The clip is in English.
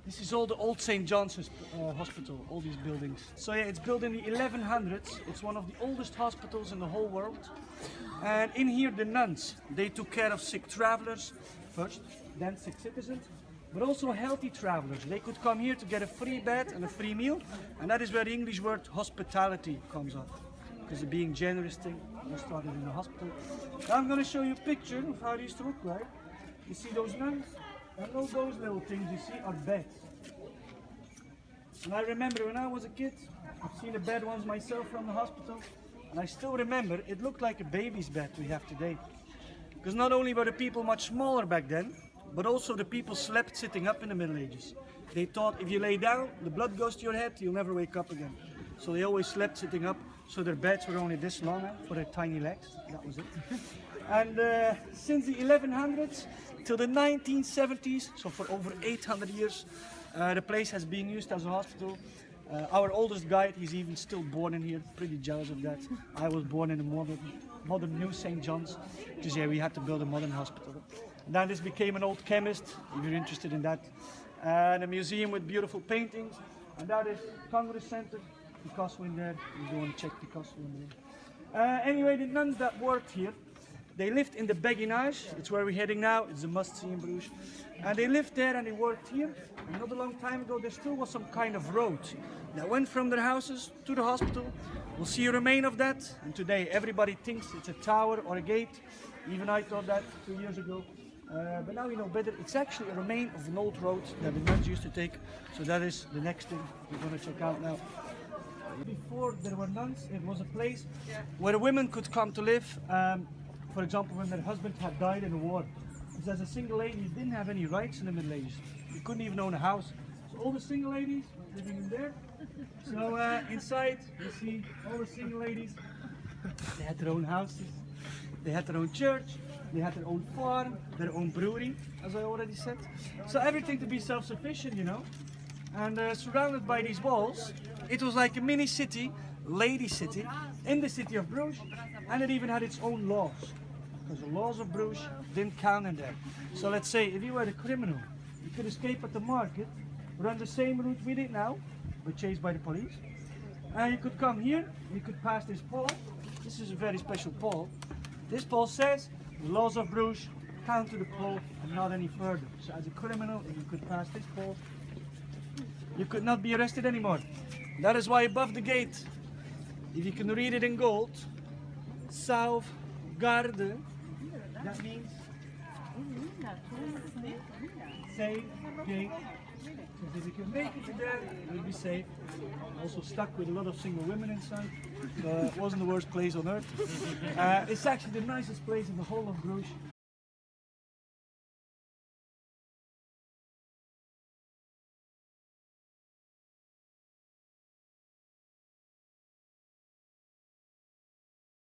This is all the old St. John's hospital, all these buildings. So yeah, it's built in the 1100s. It's one of the oldest hospitals in the whole world. And in here the nuns, they took care of sick travelers first, then sick citizens, but also healthy travelers. They could come here to get a free bed and a free meal. And that is where the English word hospitality comes up. Because the being generous thing was started in the hospital. Now I'm going to show you a picture of how it used to look like. You see those nuns? And all those little things you see are beds. And I remember when I was a kid, I've seen a bed once myself from the hospital, and I still remember it looked like a baby's bed we have today. Because not only were the people much smaller back then, but also the people slept sitting up in the Middle Ages. They thought if you lay down, the blood goes to your head, you'll never wake up again. So they always slept sitting up, so their beds were only this long for their tiny legs. That was it. And since the 1100s till the 1970s, so for over 800 years, the place has been used as a hospital. Our oldest guide, he's even still born in here, pretty jealous of that. I was born in a modern new St. John's, because yeah, we had to build a modern hospital. And then this became an old chemist, if you're interested in that. And a museum with beautiful paintings. And that is Congress Center, Picasso in there. You go and check Picasso in there. Anyway, the nuns that worked here, they lived in the Beguinage. It's where we're heading now. It's a must-see in Bruges. And they lived there and they worked here. And not a long time ago, there still was some kind of road that went from their houses to the hospital. We'll see a remain of that. And today, everybody thinks it's a tower or a gate. Even I thought that 2 years ago. But now we know better. It's actually a remain of an old road that the nuns used to take. So that is the next thing we're going to check out now. Before there were nuns, it was a place where women could come to live. For example, when their husband had died in a war. Because as a single lady, you didn't have any rights in the Middle Ages. You couldn't even own a house. So all the single ladies were living in there. So inside, you see all the single ladies. They had their own houses. They had their own church. They had their own farm, their own brewery, as I already said. So everything to be self-sufficient, you know. And surrounded by these walls, it was like a mini city, lady city, in the city of Bruges. And it even had its own laws. Because the laws of Bruges didn't count in there. So let's say if you were a criminal, you could escape at the market, run the same route we did now, but chased by the police. And you could come here, you could pass this pole. This is a very special pole. This pole says the laws of Bruges count to the pole and not any further. So as a criminal, if you could pass this pole, you could not be arrested anymore. That is why above the gate, if you can read it in gold, South Garde, that means safe gate. Because if you can make it to there, you'll be safe. Also stuck with a lot of single women inside. It wasn't the worst place on earth. It's actually the nicest place in the whole of Bruges.